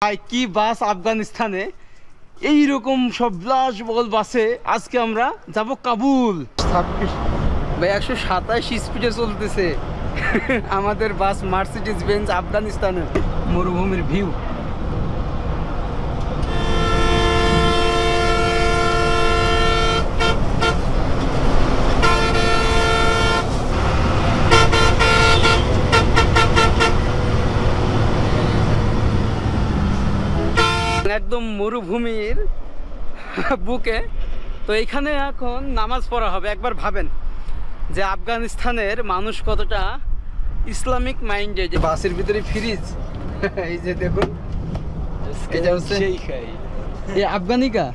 ভাই কি বাস আফগানিস্তানে এই রকম সব বিলাসবহুল বাসে আজকে আমরা যাব কাবুল। 26 ভাই 127 স্পিডে চলতেছে আমাদের বাস মার্সিডিজ বেঞ্জ আফগানিস্তানে। মরুভূমির ভিউ, একদম মরুভূমির বুকে। তো এখানে এখন নামাজ পড়া হবে। একবার ভাবেন যে আফগানিস্তানের মানুষ কতটা ইসলামিক মাইন্ডে। যে বাসের ভিতরে ফ্রিজ, এই যে দেখুন, এটা হচ্ছে আফগানিকা।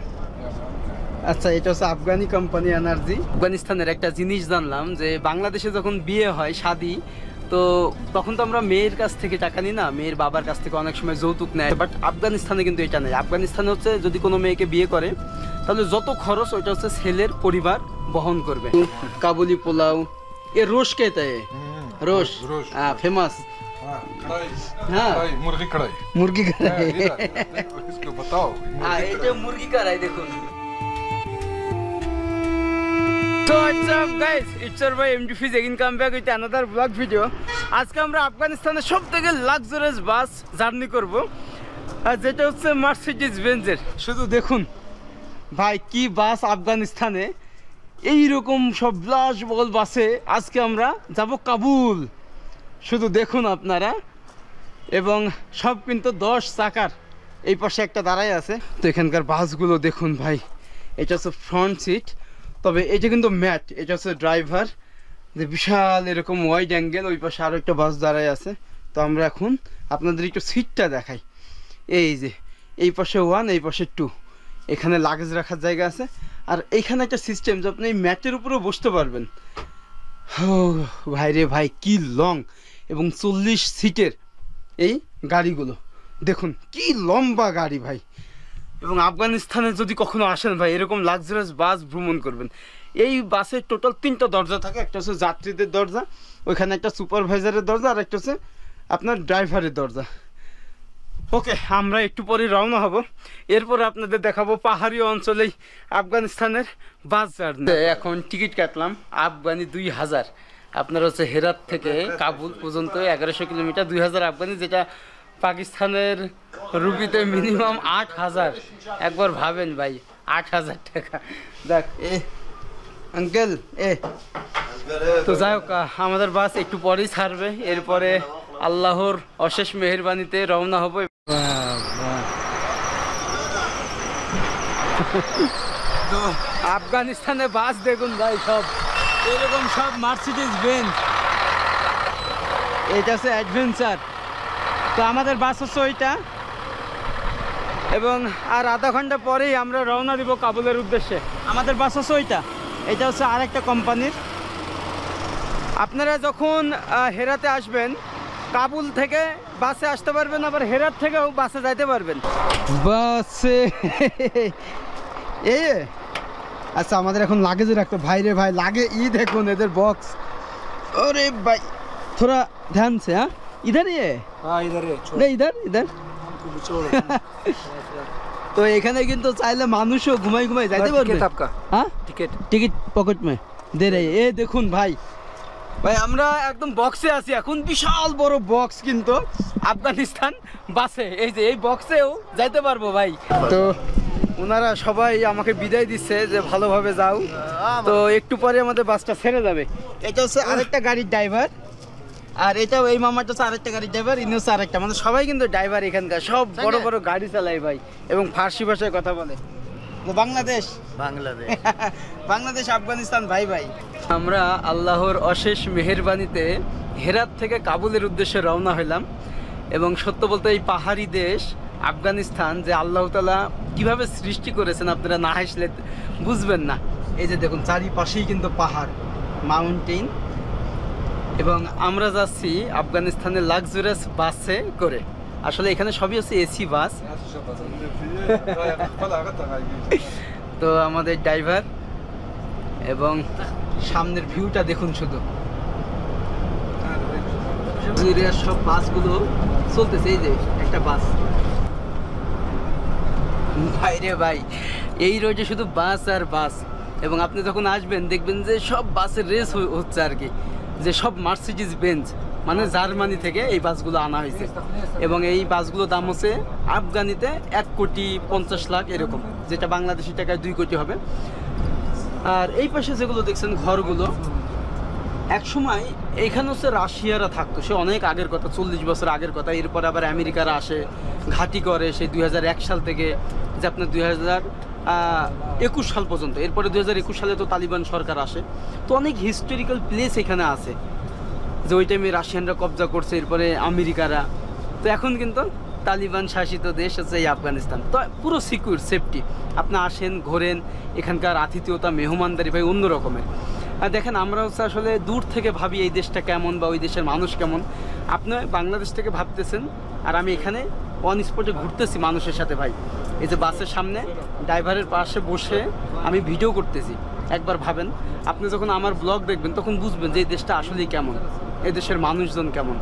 আচ্ছা, এটা হচ্ছে আফগানি কোম্পানি এনার্জি। আফগানিস্তানের একটা জিনিস জানলাম যে বাংলাদেশে যখন বিয়ে হয়, শাদী, তো তখন তো আমরা মেয়ের কাছ থেকে টাকা নিই না, মেয়ের বাবার কাছ থেকে অনেক সময় যৌতুক নেয়। বাট আফগানিস্তানে কিন্তু এটা নেই। আফগানিস্তানে হচ্ছে যদি কোনো মেয়েকে বিয়ে করে তাহলে যত খরচ ওইটা হচ্ছে ছেলের পরিবার বহন করবে। কাবুলি পোলাও, এ রোশ কেতে রোশ ফেমাস। হ্যাঁ, মুরগি কড়াই, মুরগি কড়াই, इसको बताओ। এটা মুরগি কড়াই দেখুন। So what's up guys, it's your boy MD Fiz again come back with another vlog video. আজকে আমরা আফগানিস্তানের সবথেকে লাক্সারিয়াস বাস জার্নি করব, আর যেটা হচ্ছে মার্সিডিজ বেঞ্জের। শুধু দেখুন ভাই কি বাস আফগানিস্তানে এই রকম সব বিলাসবহুল বাসে আজকে আমরা যাব কাবুল। শুধু দেখুন আপনারা, এবং সব কিন্তু 10 চাকার। এই পাশে একটা দাঁড়ায় আছে। তো এখানকার বাসগুলো দেখুন ভাই, এটা হচ্ছে ফ্রন্ট সিট, তবে এটা কিন্তু ম্যাট। এটা হচ্ছে ড্রাইভার, যে বিশাল এরকম ওয়াইড অ্যাঙ্গেল। ওই পাশে আরও একটা বাস দাঁড়ায় আছে। তো আমরা এখন আপনাদের একটু সিটটা দেখাই। এই যে এই পাশে 1, এই পাশে 2, এখানে লাগেজ রাখার জায়গা আছে। আর এইখানে একটা সিস্টেম যে আপনি এই ম্যাটের উপরেও বসতে পারবেন। ভাই রে ভাই, কি লং এবং 40 সিটের এই গাড়িগুলো দেখুন, কি লম্বা গাড়ি ভাই। এবং আফগানিস্তানে যদি কখনো আসেন ভাই, এরকম লাক্সারিয়াস বাস ভ্রমণ করবেন। এই বাসে টোটাল 3টা দরজা থাকে। একটা হচ্ছে যাত্রীদের দরজা, ওইখানে একটা সুপারভাইজারের দরজা, আর একটা হচ্ছে আপনার ড্রাইভারের দরজা। ওকে, আমরা একটু পরে রওনা হব। এরপরে আপনাদের দেখাবো পাহাড়ি অঞ্চলেই আফগানিস্তানের বাস জার্নি। এখন টিকিট কাটলাম আফগানি 2000। আপনার হচ্ছে হেরাত থেকে কাবুল পর্যন্ত 1100 কিলোমিটার, 2000 আফগানি, যেটা পাকিস্তানের রুপিতে মিনিমাম 8000। একবার ভাবেন ভাই, 8000 টাকা। দেখ এ আঙ্কেল এ। তো যাই হোক, আমাদের বাস একটু পরেই ছাড়বে। এরপরে আল্লাহর অশেষ মেহেরবানিতে রওনা হবো। তো আফগানিস্তানে বাস দেখুন ভাই, সব এরকম সব মার্সিডিজ বেঞ্জ। এটা হচ্ছে অ্যাডভেঞ্চার। তো আমাদের বাস হচ্ছে ওইটা, এবং আর আধা ঘন্টা পরেই আমরা রওনা দিব কাবুলের উদ্দেশ্যে। আমাদের বাস হচ্ছে ওইটা, এটা হচ্ছে আরেকটা কোম্পানির। আপনারা যখন হেরাতে আসবেন, কাবুল থেকে বাসে আসতে পারবেন, আবার হেরাত থেকেও বাসে যাইতে পারবেন। বাসে এই আচ্ছা, আমাদের এখন লাগেজে রাখতো। ভাই রে ভাই, লাগে ই দেখুন এদের বক্স। ওরে ভাই, থোড়া ধ্যান সে। হ্যাঁ, ইধার ইয়ে, ইধার ইধার। তো এখানে কিন্তু চাইলে মানুষও ঘুমাই ঘুমাই যাইতে পারবে। হ্যাঁ, টিকিট পকেট মে দে রে। এ দেখুন ভাই, ভাই আমরা একদম বক্সে আছি এখন। বিশাল বড় বক্স কিন্তু আফগানিস্তান বাসে। এই যে এই বক্সেও যাইতে পারবো ভাই। তো ওনারা সবাই আমাকে বিদায় দিচ্ছে যে ভালোভাবে যাও। তো একটু পরে আমাদের বাসটা ছেড়ে যাবে। এটা হচ্ছে আরেকটা গাড়ির ড্রাইভার, আর এটাও এই মামাটা হচ্ছে আরেকটা গাড়ির ড্রাইভার, ইনি হচ্ছে আরেকটা। মানে সবাই কিন্তু ড্রাইভার এখানকার, সব বড় বড় গাড়ি চালায় ভাই, এবং ফার্সি ভাষায় কথা বলে। বাংলাদেশ বাংলাদেশ আফগানিস্তান ভাই ভাই। আমরা আল্লাহর অশেষ মেহেরবানিতে হেরাত থেকে কাবুলের উদ্দেশ্যে রওনা হইলাম। এবং সত্য বলতে এই পাহাড়ি দেশ আফগানিস্তান যে আল্লাহ তাআলা কিভাবে সৃষ্টি করেছেন, আপনারা না হাসলে বুঝবেন না। এই যে দেখুন, চারিপাশেই কিন্তু পাহাড়, মাউন্টেন। এবং আমরা যাচ্ছি আফগানিস্তানের লাক্সারিয়াস বাসে করে। আসলে এখানে সবই হচ্ছে এসি বাস। তো আমাদের ড্রাইভার, এবং সামনের ভিউটা দেখুন শুধু। সব বাসগুলো চলতেছে। এই যে একটা বাস, ভাই রে ভাই, এই রোডে শুধু বাস আর বাস। এবং আপনি যখন আসবেন দেখবেন যে সব বাসের রেস হচ্ছে আর কি, যে সব মার্সিডিজ বেঞ্জ মানে জার্মানি থেকে এই বাসগুলো আনা হয়েছে। এবং এই বাসগুলোর দাম হচ্ছে আফগানিতে 1,50,00,000 এরকম, যেটা বাংলাদেশি টাকায় 2 কোটি হবে। আর এই পাশে যেগুলো দেখছেন ঘরগুলো, এক সময় এইখানে হচ্ছে রাশিয়ারা থাকতো, সে অনেক আগের কথা, 40 বছর আগের কথা। এরপর আবার আমেরিকারা আসে, ঘাঁটি করে সেই 2001 সাল থেকে যে আপনার 2021 সাল পর্যন্ত। এরপরে 2021 সালে তো তালিবান সরকার আসে। তো অনেক হিস্টোরিক্যাল প্লেস এখানে আছে, যে ওই টাইমে রাশিয়ানরা কবজা করছে, এরপরে আমেরিকারা। তো এখন কিন্তু তালিবান শাসিত দেশ হচ্ছে এই আফগানিস্তান। তো পুরো সিকিউর, সেফটি। আপনি আসেন, ঘোরেন, এখানকার আতিথেয়তা, মেহমানদারি ভাই অন্য রকমের। আর দেখেন, আমরা হচ্ছে আসলে দূর থেকে ভাবি এই দেশটা কেমন বা ওই দেশের মানুষ কেমন। আপনি বাংলাদেশ থেকে ভাবতেছেন, আর আমি এখানে অন স্পটে ঘুরতেছি মানুষের সাথে ভাই। এই যে বাসের সামনে ড্রাইভারের পাশে বসে আমি ভিডিও করতেছি। একবার ভাবেন, আপনি যখন আমার ব্লগ দেখবেন তখন বুঝবেন যে এই দেশটা আসলেই কেমন, এই দেশের মানুষজন কেমন।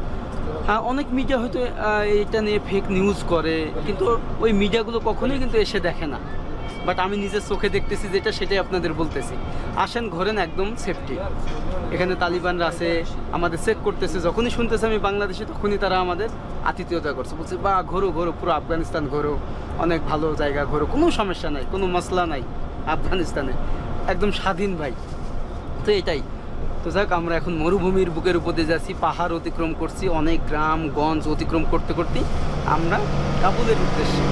হ্যাঁ, অনেক মিডিয়া হয়তো এটা নিয়ে ফেক নিউজ করে, কিন্তু ওই মিডিয়াগুলো কখনোই কিন্তু এসে দেখে না। বাট আমি নিজের চোখে দেখতেছি যেটা, সেটাই আপনাদের বলতেছি। আসেন, ঘোরেন, একদম সেফটি। এখানে তালিবানরা আছে, আমাদের চেক করতেছে। যখনই শুনতেছে আমি বাংলাদেশি, তখনই তারা আমাদের আতিথেয়তা করছে, বলছে বা ঘোরো ঘোরো, পুরো আফগানিস্তান ঘোরো, অনেক ভালো জায়গা, ঘোরো, কোনো সমস্যা নাই, কোনো মশলা নাই আফগানিস্তানে, একদম স্বাধীন ভাই। তো এটাই। তো যাক, আমরা এখন মরুভূমির বুকের উপর দিয়ে যাচ্ছি, পাহাড় অতিক্রম করছি, অনেক গ্রাম গঞ্জ অতিক্রম করতে করতে আমরা কাবুলের উদ্দেশ্যে।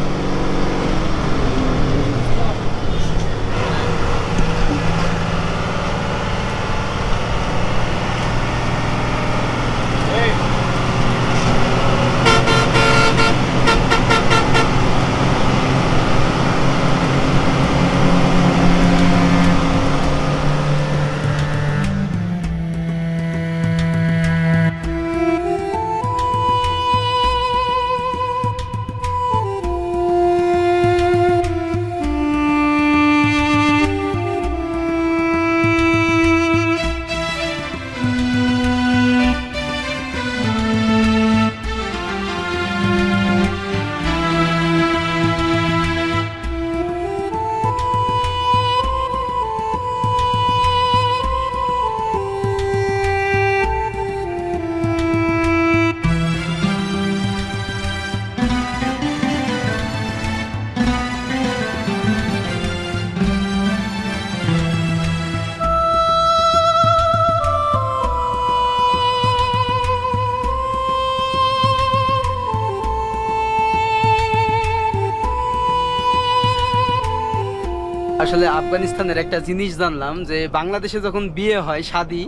আসলে আফগানিস্তানের একটা জিনিস জানলাম, যে বাংলাদেশে যখন বিয়ে হয়, শাদি,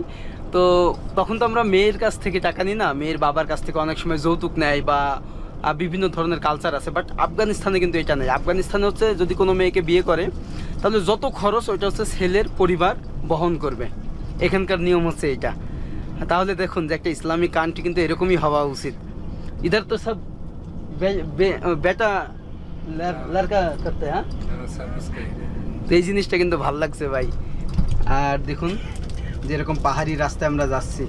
তো তখন তো আমরা মেয়ের কাছ থেকে টাকা নিই না, মেয়ের বাবার কাছ থেকে অনেক সময় যৌতুক নেয় বা বিভিন্ন ধরনের কালচার আছে। বাট আফগানিস্তানে কিন্তু এটা নেই। আফগানিস্তানে হচ্ছে যদি কোনো মেয়েকে বিয়ে করে, তাহলে যত খরচ ওইটা হচ্ছে ছেলের পরিবার বহন করবে। এখানকার নিয়ম হচ্ছে এইটা। তাহলে দেখুন যে একটা ইসলামিক কান্ট্রি কিন্তু এরকমই হওয়া উচিত। ইধার তো সব বেটা লড়কা করতে। হ্যাঁ, তো এই জিনিসটা কিন্তু ভাল লাগছে ভাই। আর দেখুন যেরকম পাহাড়ি রাস্তায় আমরা যাচ্ছি,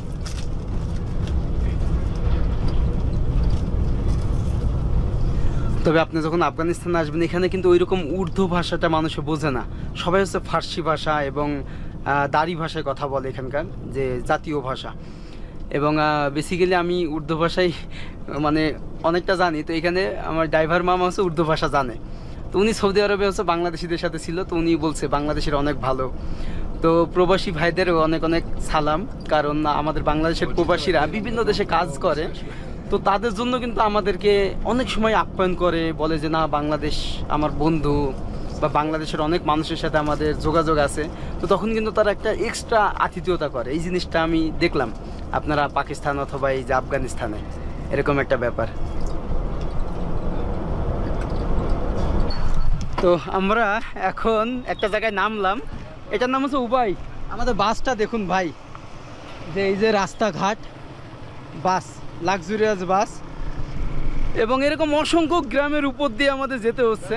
তবে আপনি যখন আফগানিস্তানে আসবেন, এখানে কিন্তু ওইরকম উর্দু ভাষাটা মানুষে বোঝে না। সবাই হচ্ছে ফার্সি ভাষা এবং দারি ভাষায় কথা বলে, এখানকার যে জাতীয় ভাষা। এবং বেসিক্যালি আমি উর্দু ভাষায় মানে অনেকটা জানি। তো এখানে আমার ড্রাইভার মামা হচ্ছে উর্দু ভাষা জানে। তো উনি সৌদি আরবে হচ্ছে বাংলাদেশিদের সাথে ছিল, তো উনি বলছে বাংলাদেশের অনেক ভালো। তো প্রবাসী ভাইদেরও অনেক অনেক সালাম, কারণ আমাদের বাংলাদেশের প্রবাসীরা বিভিন্ন দেশে কাজ করে, তো তাদের জন্য কিন্তু আমাদেরকে অনেক সময় আপ্যায়ন করে, বলে যে না, বাংলাদেশ আমার বন্ধু, বা বাংলাদেশের অনেক মানুষের সাথে আমাদের যোগাযোগ আছে। তো তখন কিন্তু তারা একটা এক্সট্রা আতিথেয়তা করে। এই জিনিসটা আমি দেখলাম আপনারা পাকিস্তান অথবা এই যে আফগানিস্তানে এরকম একটা ব্যাপার। তো আমরা এখন একটা জায়গায় নামলাম, এটার নাম হচ্ছে উবাই। আমাদের বাসটা দেখুন ভাই, যে এই যে রাস্তাঘাট, বাস, লাক্সারিয়াস বাস, এবং এরকম অসংখ্য গ্রামের উপর দিয়ে আমাদের যেতে হচ্ছে,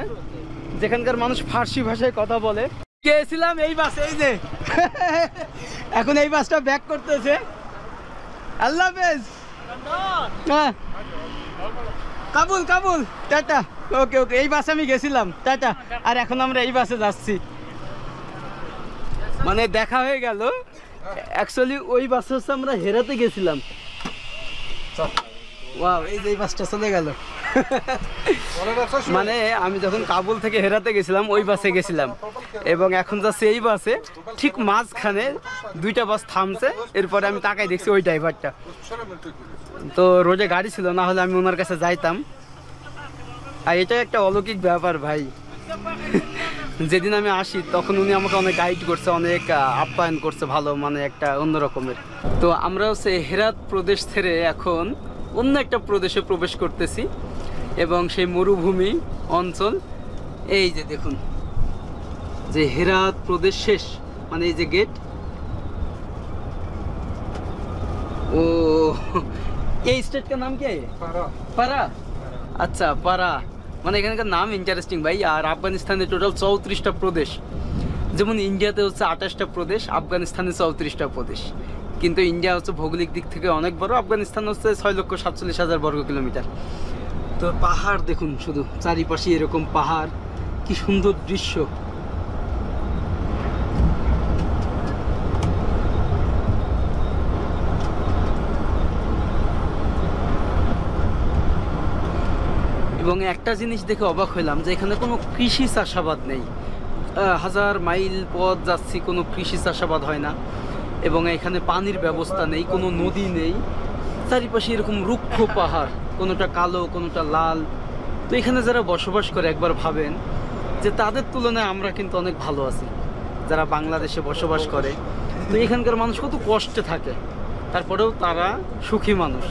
যেখানকার মানুষ ফার্সি ভাষায় কথা বলে। গিয়েছিলাম এই বাস, এই যে এখন এই বাসটা ব্যাক করতেছে। আল্লাহ হাফেজ। হ্যাঁ, কাবুল কাবুল টাটা। ওকে ওকে, এই বাসে আমি গেছিলাম, টাটা। আর এখন আমরা এই বাসে যাচ্ছি, মানে দেখা হয়ে গেল। অ্যাকচুয়ালি ওই বাসে হচ্ছে আমরা হেরাতে গেছিলাম। ওয়াও, এই যে এই বাসটা চলে গেল। মানে আমি যখন কাবুল থেকে হেরাতে গেছিলাম ওই বাসে গেছিলাম, এবং এখন যাচ্ছে এই বাসে। ঠিক মাঝখানে দুইটা বাস থামছে, এরপরে আমি তাকাই দেখছি ওই ড্রাইভারটা। তো রোডে গাড়ি ছিল, না হলে আমি ওনার কাছে যাইতাম। আর এটা একটা অলৌকিক ব্যাপার ভাই। যেদিন আমি আসি তখন উনি আমাকে অনেক গাইড করছে, অনেক আপ্যায়ন করছে ভালো, মানে একটা অন্যরকমের। তো আমরা হচ্ছে হেরাত প্রদেশ ছেড়ে এখন অন্য একটা প্রদেশে প্রবেশ করতেছি, এবং সেই মরুভূমি অঞ্চল। এই যে দেখুন, যে হেরাত প্রদেশ শেষ, মানে এই যে গেট। ও, এই স্টেট का नाम क्या है? পারা। আচ্ছা, পারা, মানে এখানকার নাম ইন্টারেস্টিং ভাই। আর আফগানিস্তানে টোটাল 34টা প্রদেশ। যেমন ইন্ডিয়াতে হচ্ছে 28টা প্রদেশ, আফগানিস্তানে 34টা প্রদেশ। কিন্তু ইন্ডিয়া হচ্ছে ভৌগোলিক দিক থেকে অনেক বড়, আফগানিস্তান হচ্ছে 6,47,000 বর্গ কিলোমিটার। তো পাহাড় দেখুন, শুধু চারিপাশে এরকম পাহাড়, কি সুন্দর দৃশ্য। এবং একটা জিনিস দেখে অবাক হইলাম যে এখানে কোনো কৃষি চাষাবাদ নেই। 1000 মাইল পথ যাচ্ছি, কোনো কৃষি চাষাবাদ হয় না। এবং এখানে পানির ব্যবস্থা নেই, কোনো নদী নেই। চারিপাশে এরকম রুক্ষ পাহাড়, কোনোটা কালো কোনোটা লাল। তো এখানে যারা বসবাস করে একবার ভাবেন যে তাদের তুলনায় আমরা কিন্তু অনেক ভালো আছি, যারা বাংলাদেশে বসবাস করে। তো এখানকার মানুষ কত কষ্টে থাকে, তারপরেও তারা সুখী মানুষ।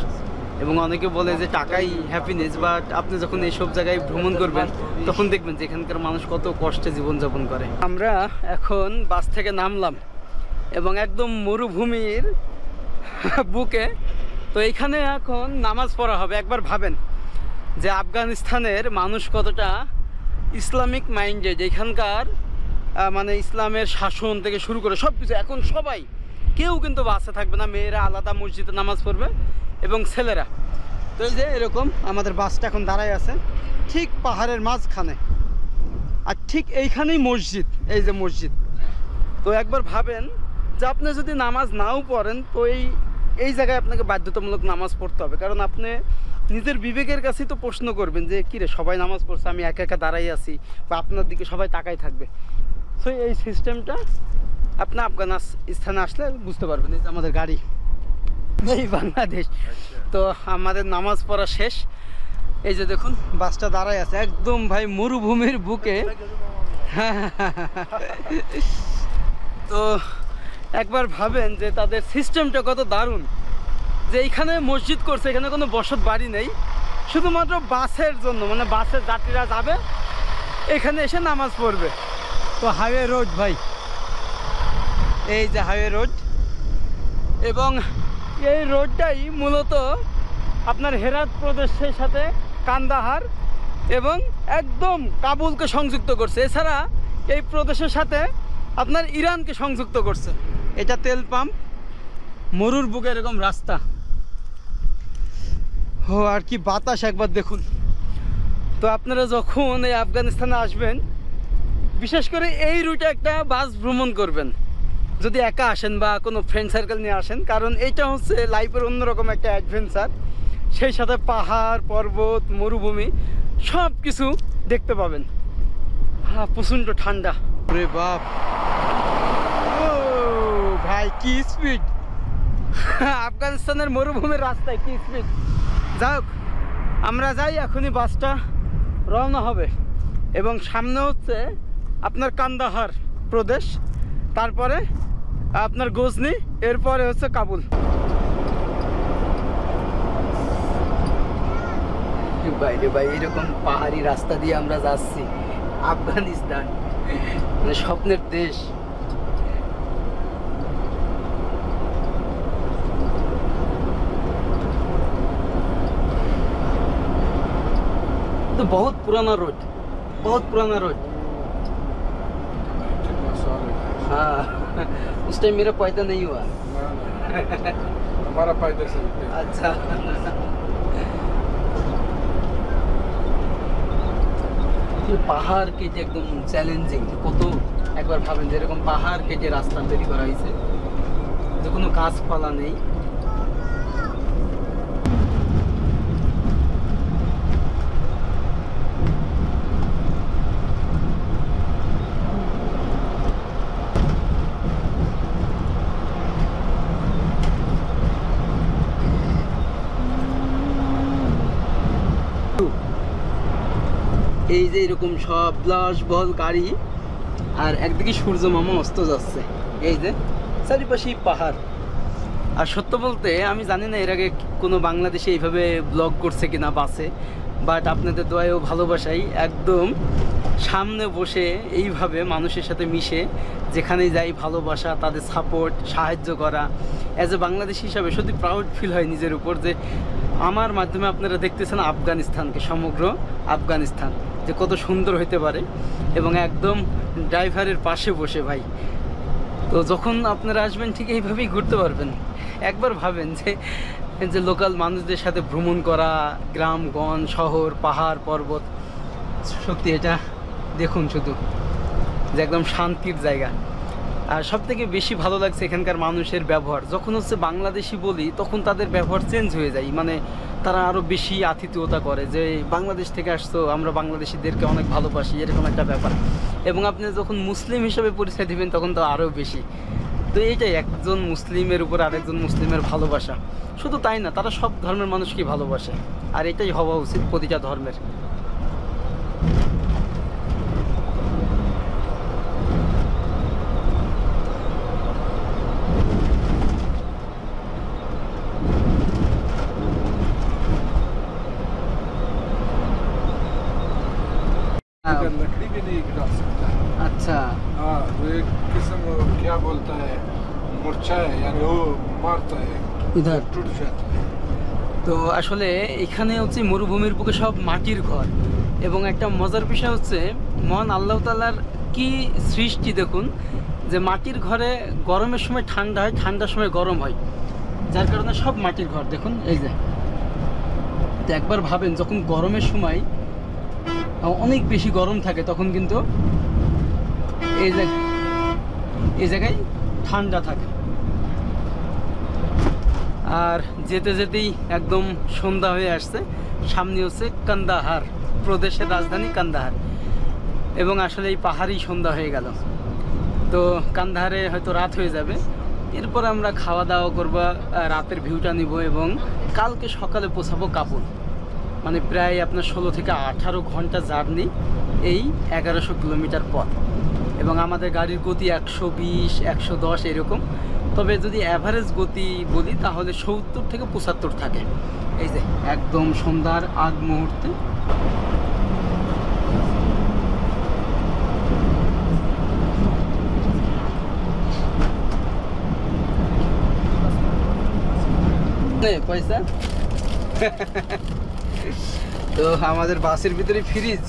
এবং অনেকে বলে যে টাকাই হ্যাপিনেস, বাট আপনি যখন এইসব জায়গায় ভ্রমণ করবেন তখন দেখবেন যে এখানকার মানুষ কত কষ্টে জীবনযাপন করে। আমরা এখন বাস থেকে নামলাম এবং একদম মরুভূমির বুকে। তো এইখানে এখন নামাজ পড়া হবে। একবার ভাবেন যে আফগানিস্তানের মানুষ কতটা ইসলামিক মাইন্ডেড। এখানকার মানে ইসলামের শাসন থেকে শুরু করে সব কিছু, এখন সবাই, কেউ কিন্তু বাসে থাকবে না, মেয়েরা আলাদা মসজিদে নামাজ পড়বে এবং ছেলেরা। তো এই যে এরকম আমাদের বাসটা এখন দাঁড়ায় আছে ঠিক পাহাড়ের মাঝখানে, আর ঠিক এইখানেই মসজিদ, এই যে মসজিদ। তো একবার ভাবেন যে আপনি যদি নামাজ নাও পড়েন তো এই জায়গায় আপনাকে বাধ্যতামূলক নামাজ পড়তে হবে, কারণ আপনি নিজের বিবেকের কাছেই তো প্রশ্ন করবেন যে কিরে সবাই নামাজ পড়ছে, আমি একা একা দাঁড়াই আছি, বা আপনার দিকে সবাই তাকাই থাকবে। তো এই সিস্টেমটা আপনি আফগানিস্তানে আসলে বুঝতে পারবেন। এই যে আমাদের গাড়ি, এই বাংলাদেশ। তো আমাদের নামাজ পড়া শেষ, এই যে দেখুন বাসটা দাঁড়ায় আছে একদম ভাই মরুভূমির বুকে। তো একবার ভাবেন যে তাদের সিস্টেমটা কত দারুণ, যে এইখানে মসজিদ করছে, এখানে কোনো বসত বাড়ি নেই, শুধুমাত্র বাসের জন্য, মানে বাসের যাত্রীরা যাবে এখানে এসে নামাজ পড়বে। তো হাইওয়ে রোড ভাই, এই যে হাইওয়ে রোড, এবং এই রোডটাই মূলত আপনার হেরাত প্রদেশের সাথে কান্দাহার এবং একদম কাবুলকে সংযুক্ত করছে। এছাড়া এই প্রদেশের সাথে আপনার ইরানকে সংযুক্ত করছে। এটা তেল পাম্প, মরুর বুকে এরকম রাস্তা। ও আর কি বাতাস একবার দেখুন। তো আপনারা যখন এই আফগানিস্তানে আসবেন, বিশেষ করে এই রুটে একটা বাস ভ্রমণ করবেন যদি একা আসেন বা কোনো ফ্রেন্ড সার্কেল নিয়ে আসেন, কারণ এইটা হচ্ছে লাইফের অন্যরকম একটা অ্যাডভেঞ্চার। সেই সাথে পাহাড় পর্বত মরুভূমি সব কিছু দেখতে পাবেন। হ্যাঁ, প্রচণ্ড ঠান্ডা। রে বাপ, ও ভাই কি স্পিড! আফগানিস্তানের মরুভূমির রাস্তায় কি স্পিড! যাক, আমরা যাই, এখনই বাসটা রওনা হবে। এবং সামনে হচ্ছে আপনার কান্দাহার প্রদেশ, তারপরে আপনার গজনি, এরপরে হচ্ছে কাবুল। বাইরে ভাই এরকম পাহাড়ি রাস্তা দিয়ে আমরা যাচ্ছি, আফগানিস্তান মানে স্বপ্নের দেশ। तो बहुत पुराना रोड, बहुत पुराना रोड। हाँ, उस टाइम मेरा पैदा नहीं हुआ। हमारा पैदा से। अच्छा। পাহাড় কেটে একদম চ্যালেঞ্জিং, কত একবার ভাবেন যে এরকম পাহাড় কেটে রাস্তা তৈরি করা হয়েছে, যে কোনো গাছপালা নেই। এই যে এরকম সব লাশ বল গাড়ি, আর একদিকে সূর্য মামা অস্ত যাচ্ছে, এই যে চারিপাশেই পাহাড়। আর সত্য বলতে আমি জানি না এর আগে কোনো বাংলাদেশে এইভাবে ব্লগ করছে কিনা বাসে, বাট আপনাদের দোয়ায় ও ভালোবাসাই একদম সামনে বসে এইভাবে মানুষের সাথে মিশে যেখানেই যাই ভালোবাসা, তাদের সাপোর্ট, সাহায্য করা। অ্যাজ এ বাংলাদেশি হিসাবে সত্যি প্রাউড ফিল হয় নিজের উপর, যে আমার মাধ্যমে আপনারা দেখতেছেন আফগানিস্তানকে, সমগ্র আফগানিস্তান যে কত সুন্দর হইতে পারে, এবং একদম ড্রাইভারের পাশে বসে ভাই। তো যখন আপনারা আসবেন ঠিক এইভাবেই ঘুরতে পারবেন। একবার ভাবেন যে লোকাল মানুষদের সাথে ভ্রমণ করা, গ্রামগঞ্জ, শহর, পাহাড়, পর্বত, সত্যি এটা দেখুন শুধু, যে একদম শান্তির জায়গা। আর সবথেকে বেশি ভালো লাগছে এখানকার মানুষের ব্যবহার। যখন হচ্ছে বাংলাদেশি বলি তখন তাদের ব্যবহার চেঞ্জ হয়ে যায়, মানে তারা আরও বেশি আতিথেয়তা করে, যে বাংলাদেশ থেকে আসতো, আমরা বাংলাদেশিদেরকে অনেক ভালোবাসি, এরকম একটা ব্যাপার। এবং আপনি যখন মুসলিম হিসেবে পরিচয় দেবেন তখন তো আরও বেশি। তো এইটাই একজন মুসলিমের উপর আরেকজন মুসলিমের ভালোবাসা। শুধু তাই না, তারা সব ধর্মের মানুষকেই ভালোবাসে, আর এটাই হওয়া উচিত প্রতিটা ধর্মের। लकड़ी भी नहीं गिरा सकता है। अच्छा, हाँ, वो एक किस्म क्या बोलता है, मूर्छा है, यानी वो मारता है, इधर टूट जाता है। তো আসলে এখানে হচ্ছে মরুভূমির বুকে সব মাটির ঘর, এবং একটা মজার বিষয় হচ্ছে মহান আল্লাহ তাআলার কি সৃষ্টি দেখুন, যে মাটির ঘরে গরমের সময় ঠান্ডা হয়, ঠান্ডার সময় গরম হয়, যার কারণে সব মাটির ঘর দেখুন। এই যে তো একবার ভাবেন যখন গরমের সময় অনেক বেশি গরম থাকে তখন কিন্তু এই জায়গায় ঠান্ডা থাকে। আর যেতে যেতেই একদম সন্ধ্যা হয়ে আসছে, সামনে হচ্ছে কান্দাহার, প্রদেশের রাজধানী কান্দাহার, এবং আসলে এই পাহাড়ই সন্ধ্যা হয়ে গেল। তো কান্দাহারে হয়তো রাত হয়ে যাবে, এরপর আমরা খাওয়া দাওয়া করবো, রাতের ভিউটা নিব, এবং কালকে সকালে পৌঁছাবো কাবুল। মানে প্রায় আপনার 16 থেকে 18 ঘন্টা জার্নি, এই 1100 কিলোমিটার পথ, এবং আমাদের গাড়ির গতি 120, 110 এরকম। তবে যদি অ্যাভারেজ গতি বলি তাহলে 70 থেকে 75 থাকে। এই যে একদম সন্ধ্যার আগ মুহূর্তে পয়সা তো আমাদের বাসের ভিতরে ফ্রিজ,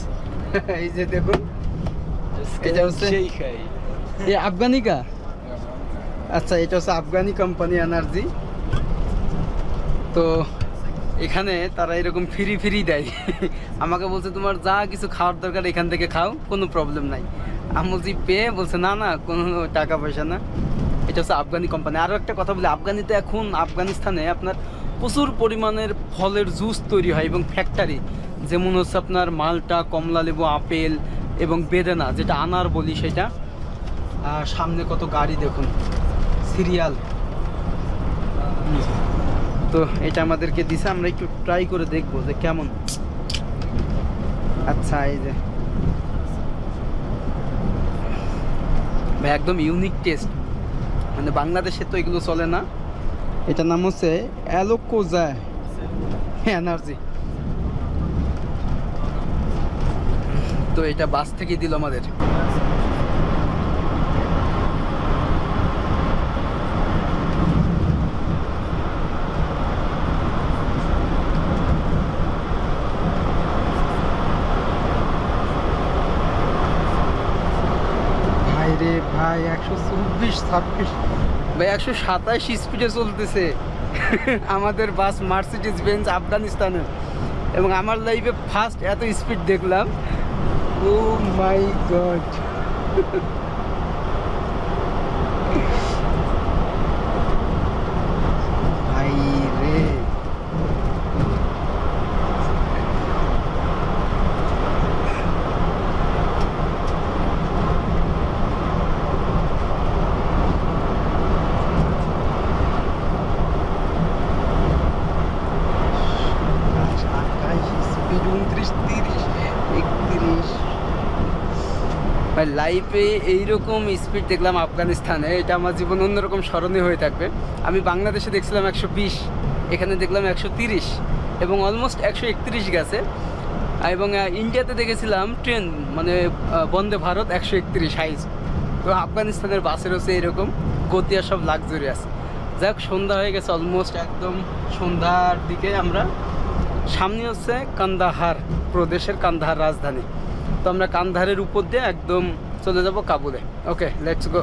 এই যে দেখুন, এটা হচ্ছে এই আফগানি কা, আচ্ছা এটা হচ্ছে আফগানি কোম্পানি এনার্জি। তো এখানে তারা এরকম ফ্রি দেয়। আমাকে বলছে তোমার যা কিছু খাওয়ার দরকার এখান থেকে খাও, কোনো প্রবলেম নাই। আমি বলছি পেয়ে, বলছে না না কোনো টাকা পয়সা না। এটা হচ্ছে আফগানি কোম্পানি। আরও একটা কথা বলি, আফগানিস্তানে আপনার প্রচুর পরিমাণের ফলের জুস তৈরি হয়, এবং ফ্যাক্টরি, যেমন হচ্ছে আপনার মালটা, কমলা লেবু, আপেল এবং বেদানা, যেটা আনার বলি সেটা। আর সামনে কত গাড়ি দেখুন, সিরিয়াল। তো এটা আমাদেরকে দিছে, আমরা একটু ট্রাই করে দেখবো যে কেমন। আচ্ছা, এই যে ভাই একদম ইউনিক টেস্ট, মানে বাংলাদেশে তো এগুলো চলে না। এটার নাম হচ্ছে অ্যালোকোজা এনার্জি। তো এটা বাস থেকে দিল আমাদের। রে ভাই 124, 26 ভাই 127 স্পিডে চলতেছে আমাদের বাস, মার্সিডিজ বেঞ্জ আফগানিস্তানের। এবং আমার লাইফে ফার্স্ট এত স্পিড দেখলাম, ও মাই গড, ভাই রে, স্পিড 29, 30, 31। ভাই লাইফে এইরকম স্পিড দেখলাম আফগানিস্তানে, এটা আমার জীবন অন্যরকম স্মরণীয় হয়ে থাকবে। আমি বাংলাদেশে দেখছিলাম 120, এখানে দেখলাম 130 এবং অলমোস্ট 131 গেছে। এবং ইন্ডিয়াতে দেখেছিলাম ট্রেন মানে বন্দে ভারত 131 হাইস। তো আফগানিস্তানের বাসের হচ্ছে এরকম গতি আর সব লাক্সারিয়াস। যাক, সন্ধ্যা হয়ে গেছে অলমোস্ট, একদম সন্ধ্যার দিকে আমরা। সামনে হচ্ছে কান্দাহার প্রদেশের, কান্দাহার রাজধানী। তো আমরা কান্দাহারের উপর দিয়ে একদম চলে যাব কাবুলে। ওকে, লেটস গো।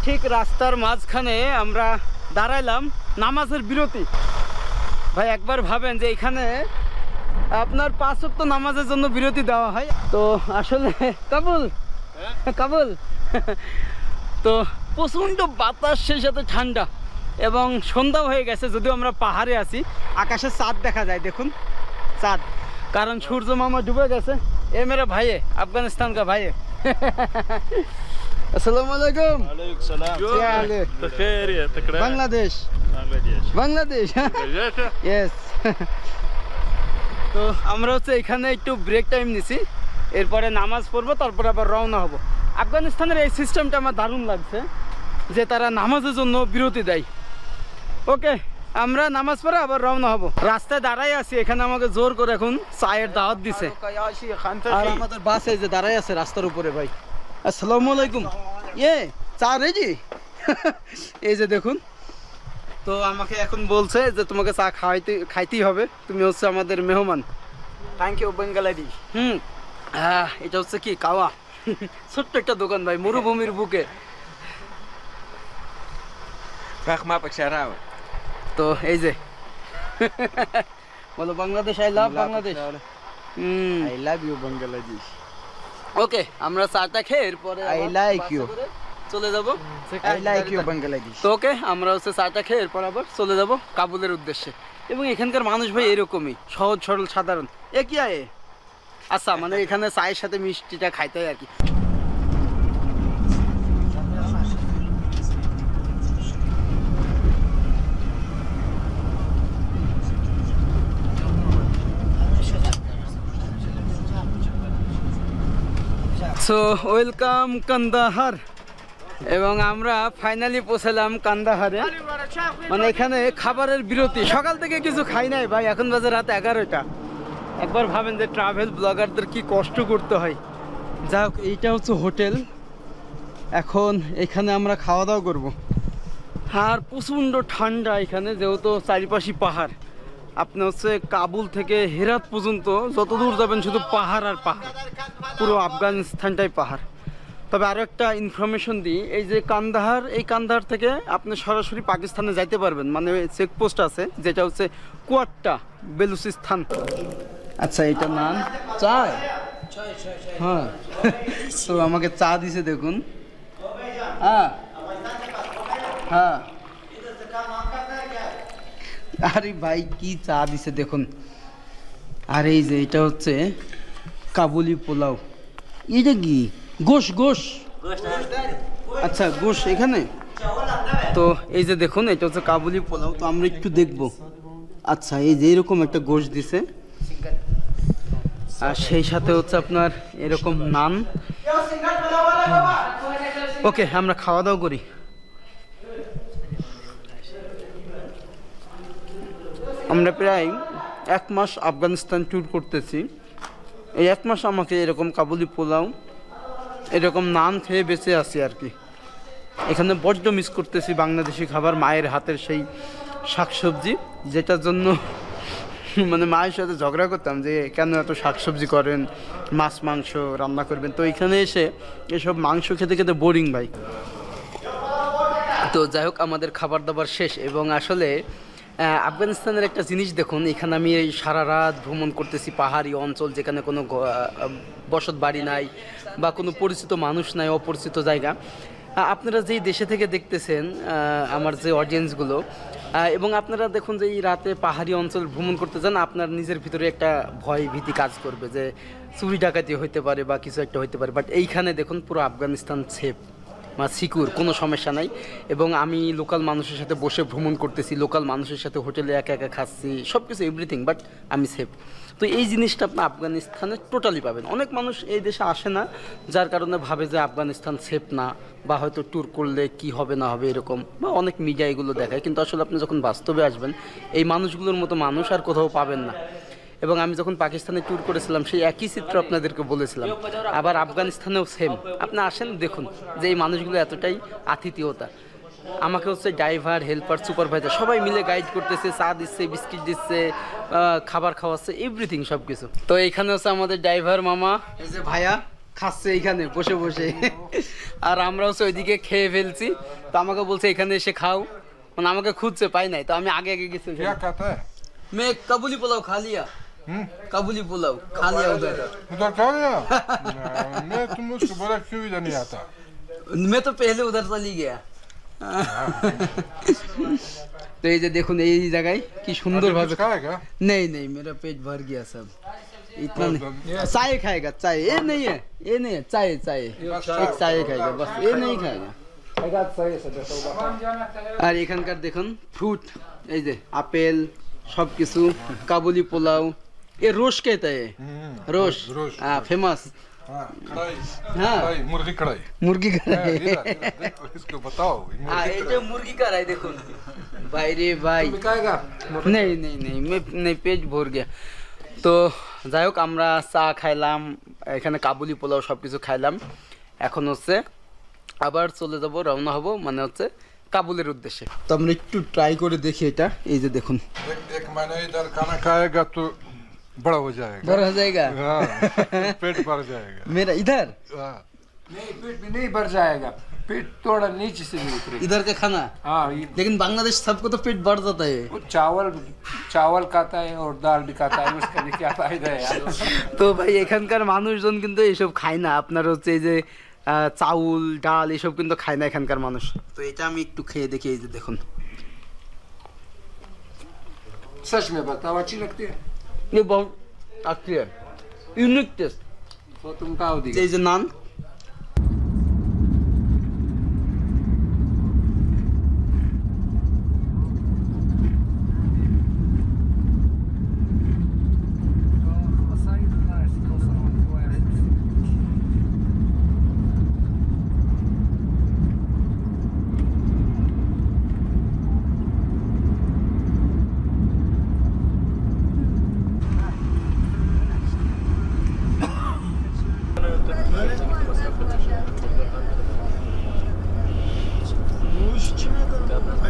ঠিক রাস্তার মাঝখানে আমরা দাঁড়াইলাম, নামাজের বিরতি। ভাই একবার ভাবেন যে এখানে আপনার 5 ওয়াক্ত নামাজের জন্য বিরতি দেওয়া হয়। তো আসলে কাবুল, কাবুল তো প্রচণ্ড বাতাস, সেই সাথে ঠান্ডা এবং সন্ধ্যা হয়ে গেছে। যদিও আমরা পাহাড়ে আছি, আকাশে চাঁদ দেখা যায়, দেখুন চাঁদ, কারণ সূর্য মামা ডুবে গেছে। এ মেরা ভাইয়ে, আফগানিস্তান কা ভাইয়ে। আসসালামু আলাইকুম। वालेकुम सलाम। क्या हाल है? तो खैरियत तकड़ा বাংলাদেশ, बांग्लादेश বাংলাদেশ। ইয়েস। তো আমরা হচ্ছে এখানে একটু ব্রেক টাইম নিছি, এরপরে নামাজ পড়বো, তারপরে আবার রওনা হব। আফগানিস্তানের এই সিস্টেমটা আমার দারুণ লাগছে যে তারা নামাজের জন্য বিরতি দেয়। ওকে, আমরা নামাজ পড়ে আবার রওনা হব। রাস্তায় দাঁড়াই আছি, এখানে আমাকে জোর করে এখন চায়ের দাওয়াত দিছে। আর আমাদের বাস এই যে দাঁড়াই আছে রাস্তার উপরে। ভাই আসসালামু আলাইকুম। ইয়ে চা রেডি? এই যে দেখুন, তো আমাকে এখন বলছে যে তোমাকে চা খাইতেই হবে, তুমি হচ্ছে আমাদের মেহমান। Thank you Bangladesh. এটা হচ্ছে কি কাওয়া, ছোট্ট একটা দোকান ভাই, মরুভূমির বুকে। রাখমা পাকশারাও। তো এই যে বলো Bangladesh, I love Bangladesh. I love you Bangladesh. Okay, আমরা চাটা খেয়ে এরপরে I like you. চলে যাব। I like you Bangladesh. তো ওকে, আমরা হচ্ছে চাটা খেয়ে এরপর আবার চলে যাব কাবুলের উদ্দেশ্যে। এবং এখানকার মানুষ ভাই এরকমই সহজ সরল সাধারণ। এ কি আয়ে? আচ্ছা, মানে এখানে চায়ের সাথে মিষ্টিটা খাইতে হয় আর কি। So welcome Kandahar. এবং আমরা ফাইনালি পৌঁছালাম কান্দাহারে। মানে এখানে খাবারের বিরতি, সকাল থেকে কিছু খাই নাই ভাই, এখন বাজে রাত 11টা। একবার ভাবেন যে ট্রাভেল ব্লগারদের কি কষ্ট করতে হয়। যাই হোক, এইটা হচ্ছে হোটেল, এখন এখানে আমরা খাওয়া দাওয়া করবো। আর প্রচণ্ড ঠান্ডা এখানে, যেহেতু চারিপাশে পাহাড়। আপনি হচ্ছে কাবুল থেকে হেরাত পর্যন্ত যত দূর যাবেন শুধু পাহাড় আর পাহাড়, পুরো আফগানিস্তানটাই পাহাড়। তবে আরও একটা ইনফরমেশন দিই, এই যে কান্দাহার, এই কান্দাহার থেকে আপনি সরাসরি পাকিস্তানে যাইতে পারবেন। মানে চেকপোস্ট আছে যেটা হচ্ছে কোয়াট্টা, বেলুচিস্তান। আচ্ছা, এটা নান চায়, হ্যাঁ। তো আমাকে চা দিছে দেখুন। হ্যাঁ হ্যাঁ, আরে ভাই কি চা দিছে দেখুন। আর এই যে এটা হচ্ছে কাবুলি পোলাও। এটা কি গোশ? গোশ, আচ্ছা গোশ এখানে। তো এই যে দেখুন, এটা হচ্ছে কাবুলি পোলাও। তো আমরা একটু দেখবো। আচ্ছা, এই যে এরকম একটা গোশ দিছে, আর সেই সাথে হচ্ছে আপনার এরকম নান। ওকে, আমরা খাওয়া দাওয়া করি। আমরা প্রায় 1 মাস আফগানিস্তান ট্যুর করতেছি। এই 1 মাস আমাকে এরকম কাবুলি পোলাও, এরকম নান খেয়ে বেঁচে আছি আর কি। এখানে বড্ড মিস করতেছি বাংলাদেশি খাবার, মায়ের হাতের সেই শাকসবজি, যেটার জন্য মানে মায়ের সাথে ঝগড়া করতাম যে কেন এত শাকসবজি করেন, মাছ মাংস রান্না করবেন। তো এখানে এসে এসব মাংস খেতে খেতে বোরিং ভাই। তো যাই হোক, আমাদের খাবার দাবার শেষ। এবং আসলে আফগানিস্তানের একটা জিনিস দেখুন, এখানে আমি এই সারা রাত ভ্রমণ করতেছি, পাহাড়ি অঞ্চল যেখানে কোনো বসত বাড়ি নাই বা কোনো পরিচিত মানুষ নাই, অপরিচিত জায়গা। আপনারা যেই দেশে থেকে দেখতেছেন আমার যে অডিয়েন্সগুলো, এবং আপনারা দেখুন যে এই রাতে পাহাড়ি অঞ্চল ভ্রমণ করতে যান, আপনার নিজের ভিতরে একটা ভয় ভীতি কাজ করবে যে চুরি ডাকাতি হইতে পারে বা কিছু একটা হইতে পারে। বাট এইখানে দেখুন পুরো আফগানিস্তান সেফ বা সিকিউর, কোনো সমস্যা নাই। এবং আমি লোকাল মানুষের সাথে বসে ভ্রমণ করতেছি, লোকাল মানুষের সাথে হোটেলে একা একা খাচ্ছি, সব কিছু এভরিথিং, বাট আমি সেফ। তো এই জিনিসটা আপনি আফগানিস্তানে টোটালি পাবেন। অনেক মানুষ এই দেশে আসে না, যার কারণে ভাবে যে আফগানিস্তান সেফ না, বা হয়তো ট্যুর করলে কি হবে না হবে এরকম, বা অনেক মিডিয়া এগুলো দেখায়। কিন্তু আসলে আপনি যখন বাস্তবে আসবেন, এই মানুষগুলোর মতো মানুষ আর কোথাও পাবেন না। এবং আমি যখন পাকিস্তানে ট্যুর করেছিলাম সেই একই চিত্র আপনাদেরকে বলেছিলাম। আবার আফগানিস্তানেও সেম। আপনি আসেন, দেখুন যে এই মানুষগুলো এতটাই আতিথেয়তা। আমাকে হচ্ছে ড্রাইভার, হেল্পার, সুপারভাইজার সবাই মিলে গাইড করতেছে, চা দিচ্ছে, বিস্কিট দিচ্ছে, খাবার খাওয়াচ্ছে, এভরিথিং সব কিছু। তো এইখানে হচ্ছে আমাদের ড্রাইভার মামা, এই যে ভাইয়া খাচ্ছে এইখানে বসে বসে, আর আমরা হচ্ছে ওইদিকে খেয়ে ফেলছি। তো আমাকে বলছে এখানে এসে খাও, মানে আমাকে খুঁজছে, পাই নাই। তো আমি আগে আগে গেছি। क्या कहता है मैं काबुली पुलाव खा लिया, काबुली पुलाव खा लिया उधर। उधर खा गया मैं तुम उसको बोला क्यों इधर नहीं आता मैं तो पहले उधर चली गया। तो ये देखो এই জায়গায় কি সুন্দর ভাবে खाएगा नहीं नहीं मेरा पेट भर गया सब, इतना नहीं। चाय खाएगा, चाय ये नहीं है, ये नहीं है, चाय चाय एक चाय खाएगा बस, ये नहीं खाएगा। আর এখানকার দেখুন ফ্রুট, এই যে আপেল, সব কিছু, কাবুলি পোলাও, এ রোশ খেতে হয়, রোশ হ্যাঁ ফেমাস। हाँ मुर्गी कढ़ाई मुर्गी कढ़ाई, देखो इसको बताओ हाँ ये मुर्गी कढ़ाई देखो भाई रे भाई। नहीं नहीं नहीं मैं नहीं, पेट ভর গিয়া। তো যাই হোক, আমরা চা খাইলাম, এখানে কাবুলি পোলাও সব কিছু খাইলাম। এখন হচ্ছে আবার চলে যাব, রওনা হব, মানে হচ্ছে কাবুলের উদ্দেশ্যে। তো আমরা একটু ট্রাই করে দেখি এটা। এই যে দেখুন, एक महीने इधर खाना खाएगा तो बड़ा हो जाएगा, बड़ा हो जाएगा, हाँ, पेट भर जाएगा। मेरा इधर हाँ, नहीं पेट में नहीं भर जाएगा, पेट थोड़ा नीचे से भी उतरेगा। इधर का खाना, हाँ लेकिन बांग्लादेश सबको तो पेट भर जाता है। वो चावल खाता है और दाल भी खाता है, उसका भी क्या फायदा है यार। তো ভাই এখানকার মানুষজন কিন্তু এইসব খায় না। আপনার হচ্ছে এই যে চাউল ডাল এসব কিন্তু খায় না এখানকার মানুষ। তো এটা আমি একটু খেয়ে দেখি। এই যে দেখুন, सच में बताओ अच्छी लगती है ये बहुत अच्छी है, यूनिक टेस्ट। तो तुम खाओ दी এই যে নান,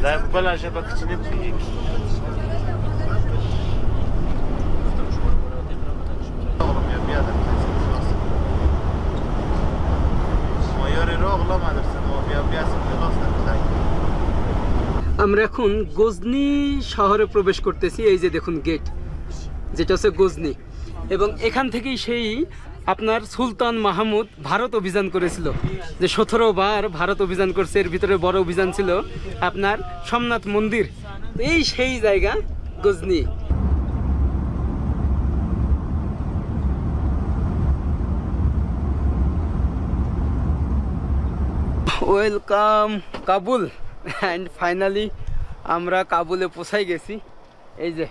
لا بلا شبكة نبيك আমরা এখন গজনি শহরে প্রবেশ করতেছি। এই যে দেখুন গেট, যেটা হচ্ছে গজনি। এবং এখান থেকেই সেই আপনার সুলতান মাহমুদ ভারত অভিযান করেছিল, যে 17 বার ভারত অভিযান করছে। এর ভিতরে বড় অভিযান ছিল আপনার সোমনাথ মন্দির। এই সেই জায়গা Ghazni. Welcome Kabul. And finally আমরা কাবুলে পৌঁছাই গেছি। এই যে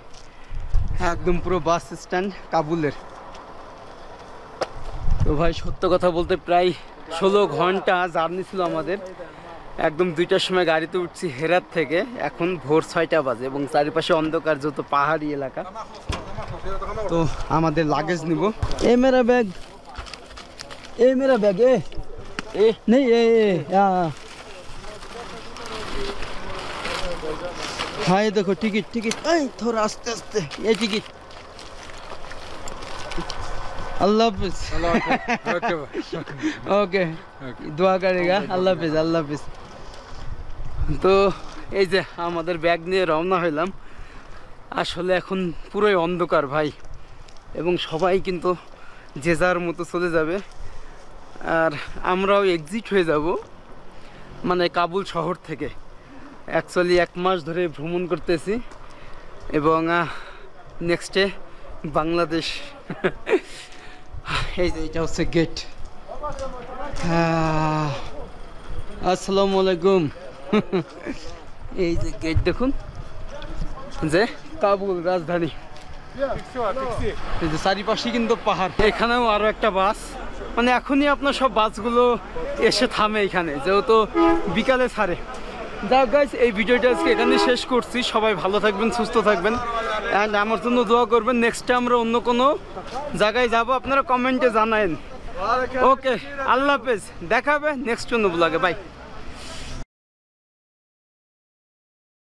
একদম পুরো বাস স্ট্যান্ড কাবুলের। তো ভাই সত্য কথা বলতে প্রায় 16 ঘন্টা জার্নি ছিল আমাদের। একদম 2টার সময় গাড়িতে উঠছি হেরাত থেকে, এখন ভোর 6টা বাজে এবং চারিপাশে অন্ধকার, যত পাহাড়ি এলাকা। তো আমাদের লাগেজ নিব। এ মেরা ব্যাগ, এ মেরা ব্যাগ, এ নেই, এ हाँ ये देखो टिकट टिकट, थोड़ा आस्ते आस्ते, ये टिकट अल्लाह हाफिज ओके ओके দোয়া করেগা আল্লাহ হাফিজ আল্লাহ হাফিজ। তো এই যে আমাদের ব্যাগ নিয়ে রওনা হইলাম। আসলে এখন পুরোই অন্ধকার ভাই, এবং সবাই কিন্তু যে যার মতো চলে যাবে, আর আমরাও এক্সিট হয়ে যাব মানে কাবুল শহর থেকে। অ্যাকচুয়ালি 1 মাস ধরে ভ্রমণ করতেছি, এবং নেক্সটে বাংলাদেশ। এই যে এটা হচ্ছে গেট। আসসালামু আলাইকুম। এই যে গেট দেখুন, যে কাবুল রাজধানী। এই যে চারিপাশে কিন্তু পাহাড়। এখানেও আরো একটা বাস, মানে এখনই আপনার সব বাসগুলো এসে থামে এখানে, যেহেতু বিকালে ছাড়ে। যাক গাইস, এই ভিডিওটা আজকে এখানে শেষ করছি। সবাই ভালো থাকবেন, সুস্থ থাকবেন, অ্যান্ড আমার জন্য দোয়া করবেন। নেক্সটে আমরা অন্য কোনো জায়গায় যাব, আপনারা কমেন্টে জানায়েন। ওকে, আল্লাহ হাফেজ, দেখা হবে নেক্সট অন্য ব্লগে। বাই।